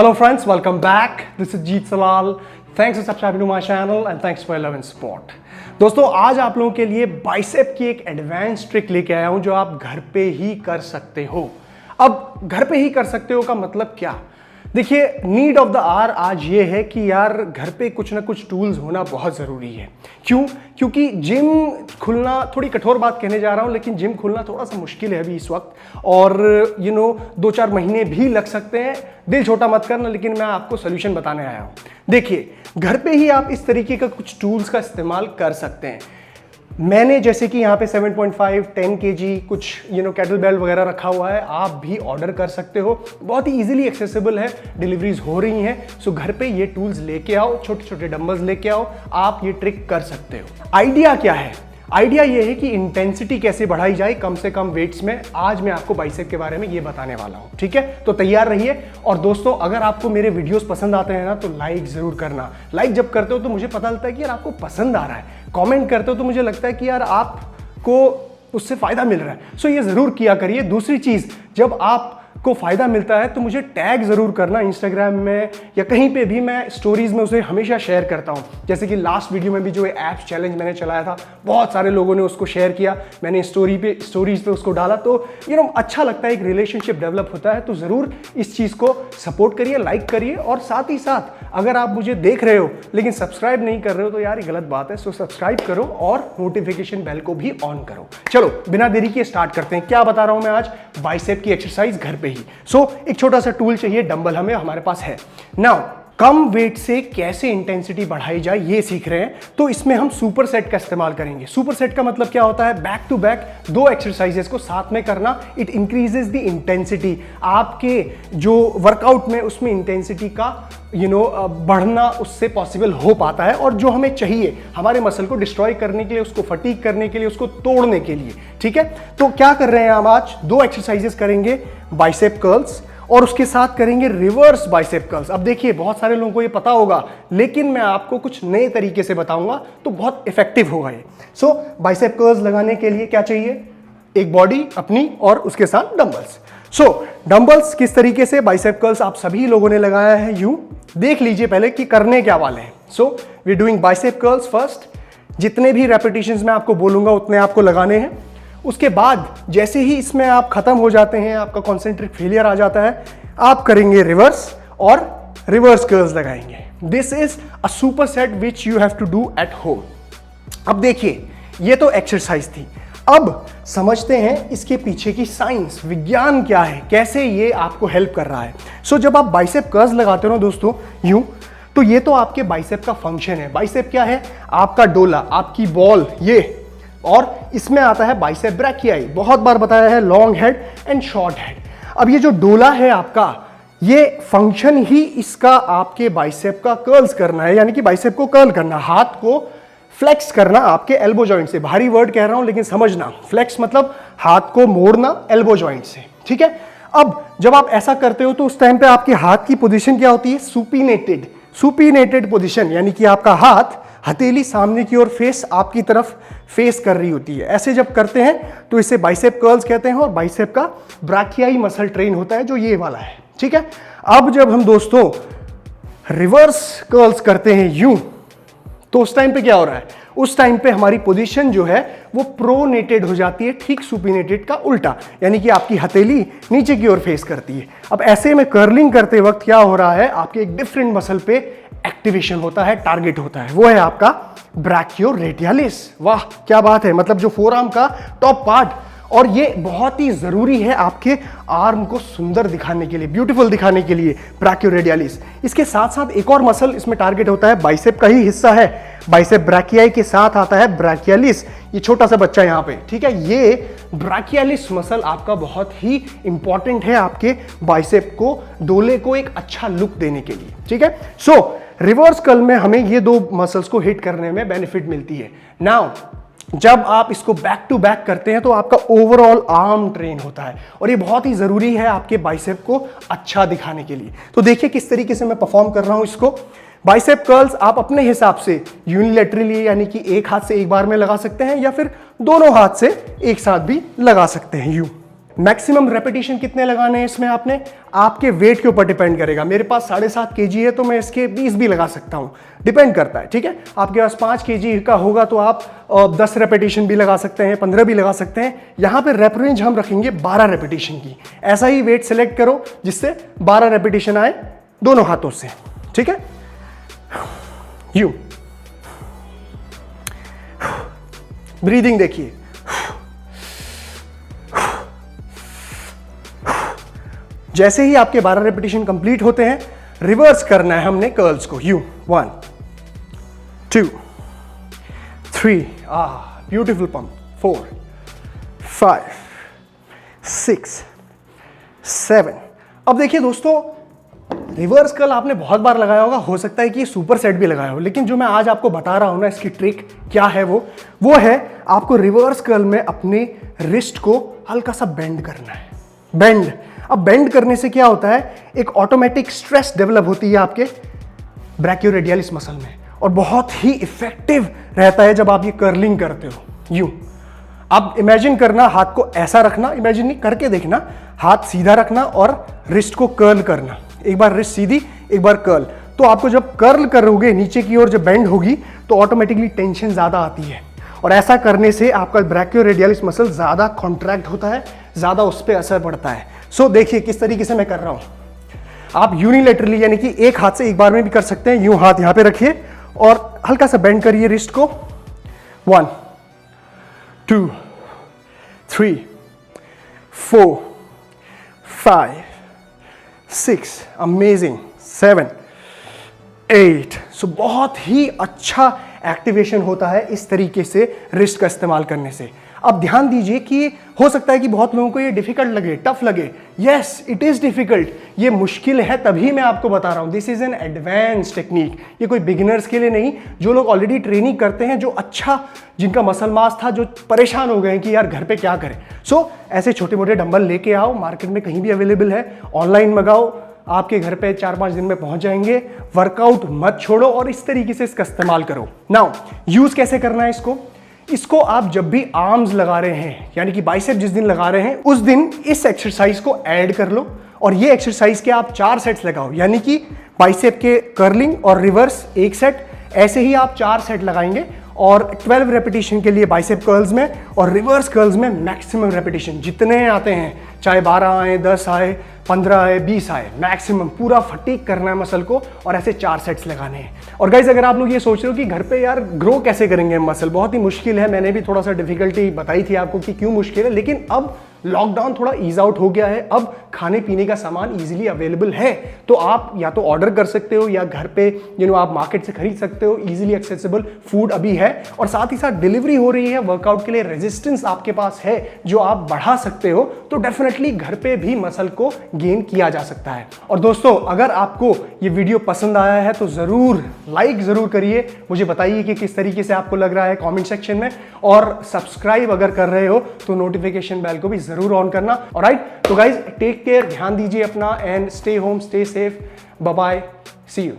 Hello friends, welcome back. This is Jeet Salal. Thanks for subscribing to my channel and thanks for your love and support. दोस्तों आज आप लोगों के लिए bicep की एक एडवांस ट्रिक लेके आया हूं जो आप घर पे ही कर सकते हो। अब घर पे ही कर सकते हो का मतलब क्या? देखिए, नीड ऑफ द आवर आज ये है कि यार घर पे कुछ ना कुछ टूल्स होना बहुत ज़रूरी है। क्यों? क्योंकि जिम खुलना, थोड़ी कठोर बात कहने जा रहा हूँ, लेकिन जिम खुलना थोड़ा सा मुश्किल है अभी इस वक्त और 2-4 महीने भी लग सकते हैं। दिल छोटा मत करना, लेकिन मैं आपको सोल्यूशन बताने आया हूँ। देखिए, घर पे ही आप इस तरीके का कुछ टूल्स का इस्तेमाल कर सकते हैं। मैंने जैसे कि यहाँ पे 7.5 10 kg कुछ कैटल बेल्ट वगैरह रखा हुआ है, आप भी ऑर्डर कर सकते हो। बहुत ही इजीली एक्सेसिबल है, डिलीवरीज हो रही हैं। सो घर पे ये टूल्स लेके आओ, छोटे छोटे डंबल्स लेके आओ, आप ये ट्रिक कर सकते हो। आइडिया क्या है? आइडिया ये है कि इंटेंसिटी कैसे बढ़ाई जाए कम से कम वेट्स में। आज मैं आपको बाइसेप के बारे में ये बताने वाला हूँ, ठीक है? तो तैयार रहिए। और दोस्तों, अगर आपको मेरे वीडियोस पसंद आते हैं ना तो लाइक जरूर करना। लाइक जब करते हो तो मुझे पता चलता है कि यार आपको पसंद आ रहा है। कमेंट करते हो तो मुझे लगता है कि यार आपको उससे फायदा मिल रहा है। सो ये जरूर किया करिए। दूसरी चीज, जब आपको फायदा मिलता है तो मुझे टैग जरूर करना इंस्टाग्राम में या कहीं पे भी। मैं स्टोरीज में उसे हमेशा शेयर करता हूं। जैसे कि लास्ट वीडियो में भी जो ऐप्स चैलेंज मैंने चलाया था, बहुत सारे लोगों ने उसको शेयर किया, मैंने स्टोरीज पे उसको डाला। तो अच्छा लगता है, एक रिलेशनशिप डेवलप होता है। तो जरूर इस चीज को सपोर्ट करिए, लाइक करिए। और साथ ही साथ अगर आप मुझे देख रहे हो लेकिन सब्सक्राइब नहीं कर रहे हो तो यार ये गलत बात है। सो सब्सक्राइब करो और नोटिफिकेशन बेल को भी ऑन करो। चलो बिना देरी के स्टार्ट करते हैं। क्या बता रहा हूं मैं आज? बाइसेप की एक्सरसाइज घर पे ही। एक छोटा सा टूल चाहिए, डंबल हमारे पास है। नाउ कम वेट से कैसे इंटेंसिटी बढ़ाई जाए ये सीख रहे हैं। तो इसमें हम सुपर सेट का इस्तेमाल करेंगे। सुपर सेट का मतलब क्या होता है? बैक टू बैक 2 एक्सरसाइजेस को साथ में करना। It increases the intensity. आपके जो वर्कआउट में उसमें इंटेंसिटी का बढ़ना उससे पॉसिबल हो पाता है। और जो हमें चाहिए हमारे मसल को डिस्ट्रॉय करने के लिए, उसको फटीग करने के लिए, उसको तोड़ने के लिए, ठीक है? तो क्या कर रहे हैं हम आज? 2 एक्सरसाइजेस करेंगे, बाइसेप कर्ल्स, और उसके साथ करेंगे रिवर्स बाइसेप कर्ल्स। अब देखिए, बहुत सारे लोगों को ये पता होगा, लेकिन मैं आपको कुछ नए तरीके से बताऊंगा तो बहुत इफेक्टिव होगा ये। बाइसेप कर्ल्स लगाने के लिए क्या चाहिए? एक बॉडी अपनी और उसके साथ डंबल्स। डंबल्स किस तरीके से? बाइसेप कर्ल्स आप सभी लोगों ने लगाया है, यूं देख लीजिए पहले कि करने क्या वाले हैं। We doing bicep curls first. जितने भी रेपिटेशंस मैं आपको बोलूंगा उतने आपको लगाने हैं। उसके बाद जैसे ही इसमें आप खत्म हो जाते हैं, आपका कॉन्सेंट्रिक फेलियर आ जाता है, आप करेंगे रिवर्स और रिवर्स कर्ल्स लगाएंगे। This is a super set which you have to do at home. अब देखिए, ये तो एक्सरसाइज थी। अब समझते हैं इसके पीछे की साइंस, विज्ञान क्या है, कैसे ये आपको हेल्प कर रहा है। जब आप बाइसेप कर्ल्स लगाते हो ना दोस्तों यूं, तो ये तो आपके बाइसेप का फंक्शन है। बाइसेप क्या है? आपका डोला, आपकी बॉल ये, और इसमें आता है बाइसेप ब्रैकियाई। बहुत बार बताया है, long head and short head. अब ये जो डोला है आपका, ये फंक्शन ही इसका आपके बाइसेप का कर्ल्स करना है, यानी कि बाइसेप को कर्ल करना, हाथ को फ्लेक्स करना आपके एल्बो जॉइंट से। भारी वर्ड कह रहा हूं लेकिन समझना, फ्लेक्स मतलब हाथ को मोड़ना एल्बो जॉइंट से, ठीक है? अब जब आप ऐसा करते हो तो उस टाइम पे आपके हाथ की पोजीशन क्या होती है? सुपीनेटेड। सुपीनेटेड पोजीशन यानी कि आपका हाथ, हथेली सामने की ओर फेस आपकी तरफ फेस कर रही होती है। ऐसे जब करते हैं तो इसे बाइसेप कर्ल्स कहते हैं और बाइसेप का ब्रैकियाई मसल ट्रेन होता है जो ये वाला है, ठीक है? अब जब हम दोस्तों रिवर्स कर्ल्स करते हैं यूं, तो उस टाइम पे क्या हो रहा है? उस टाइम पे हमारी पोजीशन जो है वो प्रोनेटेड हो जाती है, ठीक सुपीनेटेड का उल्टा, यानी कि आपकी हथेली नीचे की ओर फेस करती है। अब ऐसे में कर्लिंग करते वक्त क्या हो रहा है? आपके एक डिफरेंट मसल पे एक्टिवेशन होता है, टारगेट होता है, वो है आपका ब्रैकियोरेडियलिस। वाह क्या बात है! मतलब जो फोरआर्म का टॉप पार्ट, और ये बहुत ही जरूरी है आपके आर्म को सुंदर दिखाने के लिए, ब्यूटीफुल दिखाने के लिए, ब्रैकियोरेडियलिस। इसके साथ साथ एक और मसल इसमें टारगेट होता है, बाइसेप का ही हिस्सा है। बाइसेप ब्रैकियाई के साथ आता है ब्रैकियलिस, ये छोटा सा बच्चा यहाँ पे, ठीक है? ये ब्रैकियलिस मसल आपका बहुत ही इंपॉर्टेंट है आपके बाइसेप को, डोले को एक अच्छा लुक देने के लिए, ठीक है? रिवर्स कर्ल में हमें ये 2 मसल्स को हिट करने में बेनिफिट मिलती है। नाउ जब आप इसको बैक टू बैक करते हैं तो आपका ओवरऑल आर्म ट्रेन होता है, और ये बहुत ही जरूरी है आपके बाइसेप को अच्छा दिखाने के लिए। तो देखिए किस तरीके से मैं परफॉर्म कर रहा हूं इसको। बाइसेप कर्ल्स आप अपने हिसाब से यूनिलैटरली, यानी कि एक हाथ से एक बार में लगा सकते हैं, या फिर दोनों हाथ से एक साथ भी लगा सकते हैं यूं, मैक्सिमम रेपिटेशन कितने लगाने हैं इसमें आपने, आपके वेट के ऊपर डिपेंड करेगा। मेरे पास 7.5 kg है तो मैं इसके 20 भी लगा सकता हूं, डिपेंड करता है, ठीक है। आपके पास 5 kg का होगा तो आप 10 रेपिटेशन भी लगा सकते हैं, 15 भी लगा सकते हैं। यहां पे रेप रेंज हम रखेंगे 12 रेपिटेशन की। ऐसा ही वेट सिलेक्ट करो जिससे 12 रेपिटेशन आए दोनों हाथों से, ठीक है। यू ब्रीदिंग देखिए, जैसे ही आपके 12 रेपिटेशन कंप्लीट होते हैं रिवर्स करना है हमने कर्ल्स को। You 1 2 3 beautiful pump, 4 5 6 7। अब देखिए दोस्तों, रिवर्स कर्ल आपने बहुत बार लगाया होगा, हो सकता है कि सुपर सेट भी लगाया हो, लेकिन जो मैं आज आपको बता रहा हूं ना, इसकी ट्रिक क्या है वो है आपको रिवर्स कर्ल में अपने रिस्ट को हल्का सा बेंड करना है। बेंड, अब बेंड करने से क्या होता है, एक ऑटोमेटिक स्ट्रेस डेवलप होती है आपके ब्रैकियोरेडियलिस मसल में, और बहुत ही इफेक्टिव रहता है जब आप ये कर्लिंग करते हो। यूं अब इमेजिन करना, हाथ को ऐसा रखना, इमेजिन नहीं करके देखना, हाथ सीधा रखना और रिस्ट को कर्ल करना। एक बार रिस्ट सीधी, एक बार कर्ल। तो आपको जब कर्ल करोगे नीचे की ओर जब बेंड होगी तो ऑटोमेटिकली टेंशन ज्यादा आती है, और ऐसा करने से आपका ब्रैकियोरेडियलिस मसल ज्यादा कॉन्ट्रैक्ट होता है, ज्यादा उस पर असर पड़ता है। सो देखिए किस तरीके से मैं कर रहा हूं। आप यूनिलेटरली यानी कि एक हाथ से एक बार में भी कर सकते हैं। यूं हाथ यहां पे रखिए और हल्का सा बेंड करिए रिस्ट को। 1 2 3 4 5 6, अमेजिंग, 7 8। सो बहुत ही अच्छा एक्टिवेशन होता है इस तरीके से रिस्ट का इस्तेमाल करने से। अब ध्यान दीजिए कि हो सकता है कि बहुत लोगों को ये डिफिकल्ट लगे, टफ लगे। यस, इट इज डिफिकल्ट, ये मुश्किल है, तभी मैं आपको बता रहा हूं this is an advance technique. ये कोई बिगिनर्स के लिए नहीं, जो लोग ऑलरेडी ट्रेनिंग करते हैं, जो अच्छा जिनका मसल मास था, जो परेशान हो गए कि यार घर पे क्या करें। सो ऐसे छोटे मोटे डंबल लेके आओ, मार्केट में कहीं भी अवेलेबल है, ऑनलाइन मंगाओ, आपके घर पे 4-5 दिन में पहुंच जाएंगे। वर्कआउट मत छोड़ो और इस तरीके से इसका इस्तेमाल करो। नाउ यूज कैसे करना है इसको आप जब भी आर्म्स लगा रहे हैं, यानी कि बाइसेप जिस दिन लगा रहे हैं उस दिन इस एक्सरसाइज को ऐड कर लो, और ये एक्सरसाइज के आप 4 सेट्स लगाओ, यानी कि बाइसेप के कर्लिंग और रिवर्स 1 सेट, ऐसे ही आप 4 सेट लगाएंगे, और 12 रेपिटेशन के लिए बाइसेप कर्ल्स में और रिवर्स कर्ल्स में मैक्सिमम रेपिटेशन जितने आते हैं, चाहे 12 आए, 10 आए, 15 आए, 20 आए, मैक्सिमम पूरा फटीक करना है मसल को, और ऐसे 4 सेट्स लगाने हैं। और गाइज अगर आप लोग ये सोच रहे हो कि घर पे यार ग्रो कैसे करेंगे मसल, बहुत ही मुश्किल है, मैंने भी थोड़ा सा डिफिकल्टी बताई थी आपको कि क्यों मुश्किल है, लेकिन अब लॉकडाउन थोड़ा ईज आउट हो गया है, अब खाने पीने का सामान इजीली अवेलेबल है, तो आप या तो ऑर्डर कर सकते हो या घर पे आप मार्केट से खरीद सकते हो। इजीली एक्सेसिबल फूड अभी है, और साथ ही साथ डिलीवरी हो रही है। वर्कआउट के लिए रेजिस्टेंस आपके पास है जो आप बढ़ा सकते हो, तो डेफिनेटली घर पे भी मसल को गेन किया जा सकता है। और दोस्तों अगर आपको ये वीडियो पसंद आया है तो जरूर लाइक जरूर करिए, मुझे बताइए कि किस तरीके से आपको लग रहा है कमेंट सेक्शन में, और सब्सक्राइब अगर कर रहे हो तो नोटिफिकेशन बेल को भी जरूर ऑन करना। ऑलराइट, तो गाइज टेक केयर, ध्यान दीजिए अपना, and stay home, stay safe, bye bye, see you.